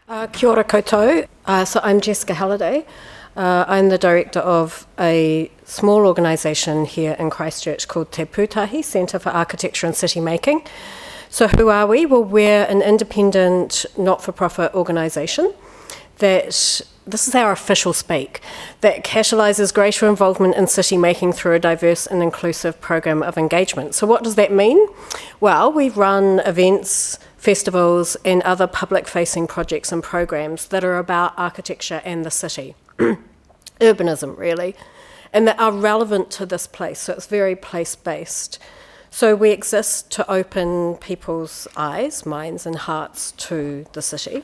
Kia ora koutou. So I'm Jessica Halliday. I'm the director of a small organisation here in Christchurch called Te Pūtahi Centre for Architecture and City Making. So who are we? Well, we're an independent, not-for-profit organisation that, this is our official speak, that catalyses greater involvement in city making through a diverse and inclusive program of engagement. So what does that mean? Well, we run events, festivals and other public-facing projects and programs that are about architecture and the city, urbanism really, and that are relevant to this place, so it's very place-based. So we exist to open people's eyes, minds and hearts to the city.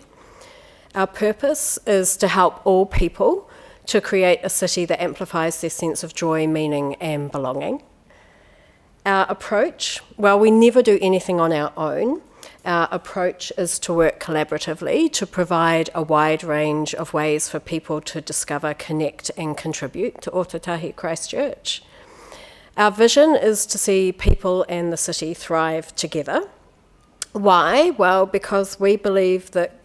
Our purpose is to help all people to create a city that amplifies their sense of joy, meaning and belonging. Our approach, well, we never do anything on our own. Our approach is to work collaboratively to provide a wide range of ways for people to discover, connect and contribute to Ōtautahi Christchurch. Our vision is to see people and the city thrive together. Why? Well, because we believe that,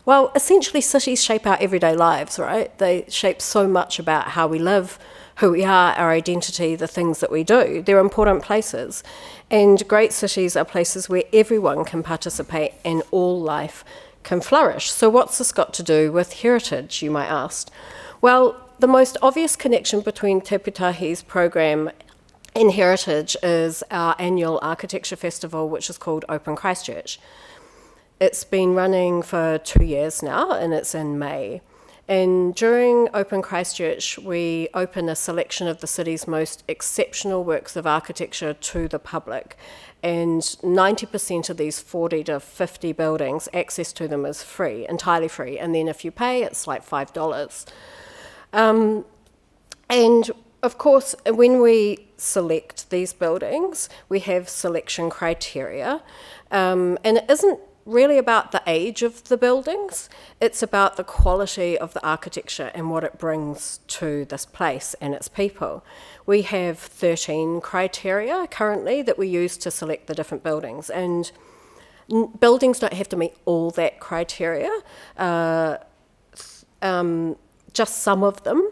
well, essentially cities shape our everyday lives, right? They shape so much about how we live, who we are, our identity, the things that we do. They're important places. And great cities are places where everyone can participate and all life can flourish. So what's this got to do with heritage, you might ask? Well, the most obvious connection between Te Pūtahi's program and heritage is our annual architecture festival, which is called Open Christchurch. It's been running for 2 years now, and it's in May. And during Open Christchurch, we open a selection of the city's most exceptional works of architecture to the public. And 90% of these 40 to 50 buildings, access to them is free, entirely free. And then if you pay, it's like $5. And of course, when we select these buildings, we have selection criteria. And it isn't really about the age of the buildings, it's about the quality of the architecture and what it brings to this place and its people. We have 13 criteria currently that we use to select the different buildings, and buildings don't have to meet all that criteria, just some of them.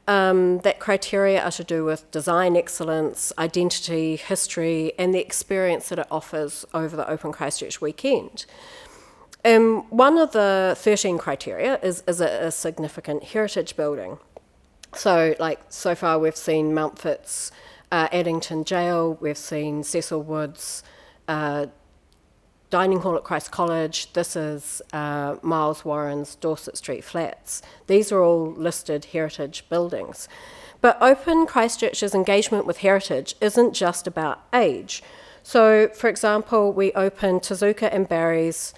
That criteria are to do with design excellence, identity, history, and the experience that it offers over the Open Christchurch weekend. One of the 13 criteria is it a significant heritage building? So far we've seen Mountford's Addington Jail, we've seen Cecil Wood's Dining Hall at Christ College, this is Miles Warren's Dorset Street Flats. These are all listed heritage buildings. But Open Christchurch's engagement with heritage isn't just about age. So, for example, we opened Tezuka and Barry's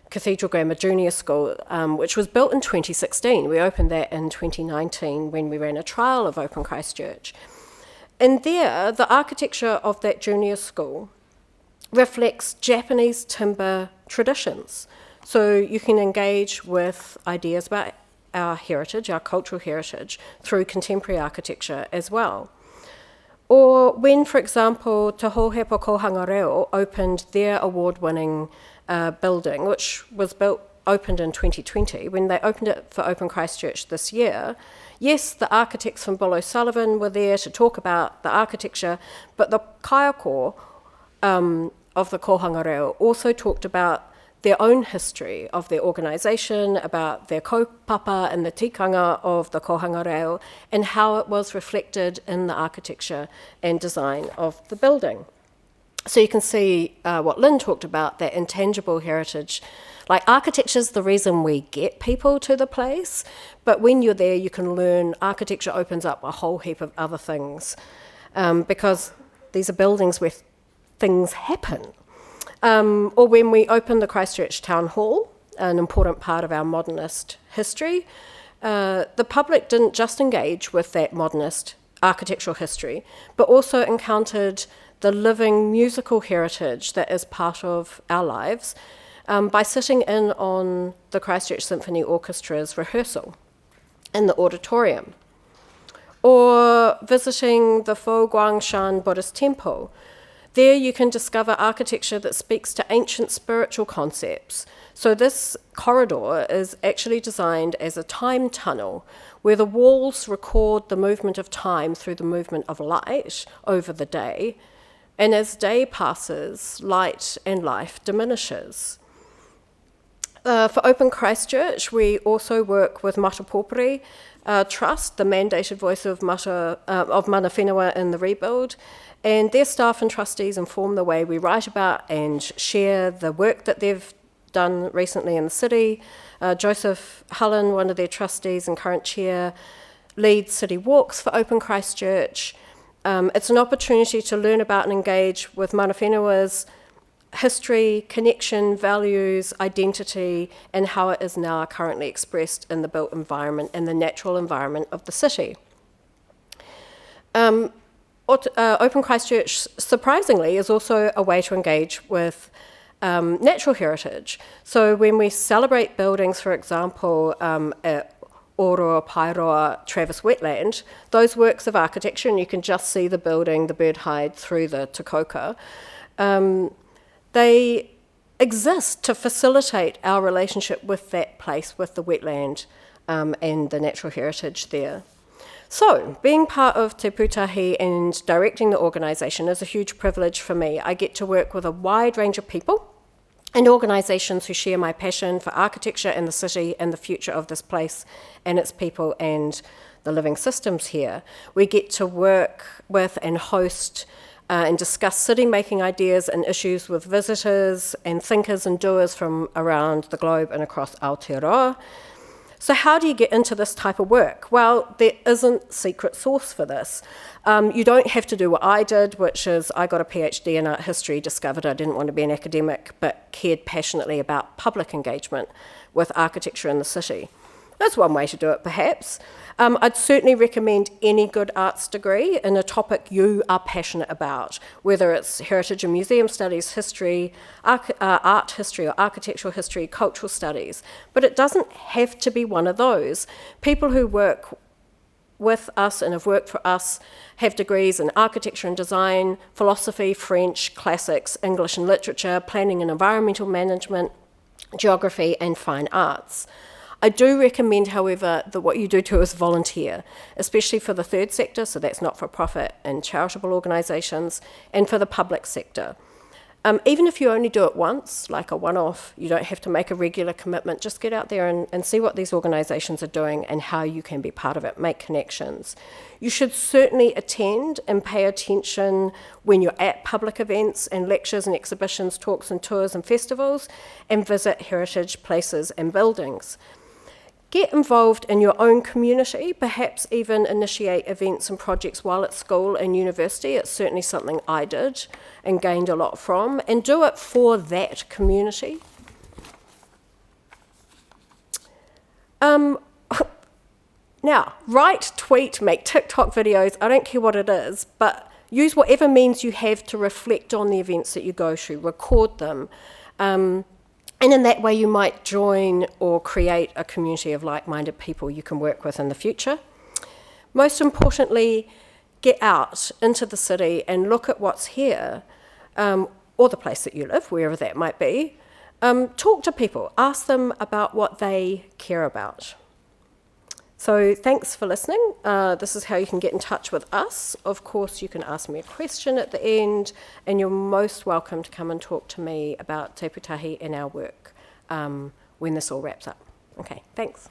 Cathedral Grammar Junior School, which was built in 2016. We opened that in 2019 when we ran a trial of Open Christchurch. And there, the architecture of that junior school reflects Japanese timber traditions. So you can engage with ideas about our heritage, our cultural heritage, through contemporary architecture as well. Or when, for example, Te Hōhepa Kohanga Reo opened their award-winning building, which was opened in 2020, when they opened it for Open Christchurch this year, yes, the architects from Bull O'Sullivan were there to talk about the architecture, but the kaiako of the Kohanga Reo also talked about their own history of their organisation, about their kaupapa and the tikanga of the Kohanga Reo, and how it was reflected in the architecture and design of the building. So you can see what Lynn talked about, that intangible heritage. Like, architecture's the reason we get people to the place, but when you're there you can learn architecture opens up a whole heap of other things, because these are buildings where things happen. Or when we opened the Christchurch Town Hall, an important part of our modernist history, the public didn't just engage with that modernist architectural history, but also encountered the living musical heritage that is part of our lives by sitting in on the Christchurch Symphony Orchestra's rehearsal in the auditorium, or visiting the Fo Guangshan Buddhist temple. There you can discover architecture that speaks to ancient spiritual concepts. So this corridor is actually designed as a time tunnel where the walls record the movement of time through the movement of light over the day. And as day passes, light and life diminishes. For Open Christchurch, we also work with Mata Pōpere Trust, the mandated voice of mana whenua in the rebuild, and their staff and trustees inform the way we write about and share the work that they've done recently in the city. Joseph Hullen, one of their trustees and current chair, leads city walks for Open Christchurch. It's an opportunity to learn about and engage with mana whenua's history, connection, values, identity, and how it is now currently expressed in the built environment and the natural environment of the city. Open Christchurch, surprisingly, is also a way to engage with natural heritage. So when we celebrate buildings, for example, at Oroa Pairoa Travis Wetland, those works of architecture, and you can just see the building, the bird hide through the Takoko, they exist to facilitate our relationship with that place, with the wetland and the natural heritage there. So, being part of Te Pūtahi and directing the organisation is a huge privilege for me. I get to work with a wide range of people and organisations who share my passion for architecture and the city and the future of this place and its people and the living systems here. We get to work with and host and discuss city-making ideas and issues with visitors and thinkers and doers from around the globe and across Aotearoa. So how do you get into this type of work? Well, there isn't secret sauce for this. You don't have to do what I did, which is I got a PhD in art history, discovered I didn't want to be an academic, but cared passionately about public engagement with architecture in the city. That's one way to do it, perhaps. I'd certainly recommend any good arts degree in a topic you are passionate about, whether it's heritage and museum studies, history, art history or architectural history, cultural studies. But it doesn't have to be one of those. People who work with us and have worked for us have degrees in architecture and design, philosophy, French, classics, English and literature, planning and environmental management, geography and fine arts. I do recommend, however, that what you do too is volunteer, especially for the third sector, so that's not-for-profit and charitable organisations, and for the public sector. Even if you only do it once, like a one-off, you don't have to make a regular commitment. Just get out there and see what these organisations are doing and how you can be part of it, make connections. You should certainly attend and pay attention when you're at public events and lectures and exhibitions, talks and tours and festivals, and visit heritage places and buildings. Get involved in your own community, perhaps even initiate events and projects while at school and university. It's certainly something I did and gained a lot from, and do it for that community. Now, write, tweet, make TikTok videos, I don't care what it is, but use whatever means you have to reflect on the events that you go through, record them. And in that way, you might join or create a community of like-minded people you can work with in the future. Most importantly, get out into the city and look at what's here, or the place that you live, wherever that might be. Talk to people, ask them about what they care about. So thanks for listening. This is how you can get in touch with us. Of course, you can ask me a question at the end, and you're most welcome to come and talk to me about Te Pūtahi and our work when this all wraps up. Okay, thanks.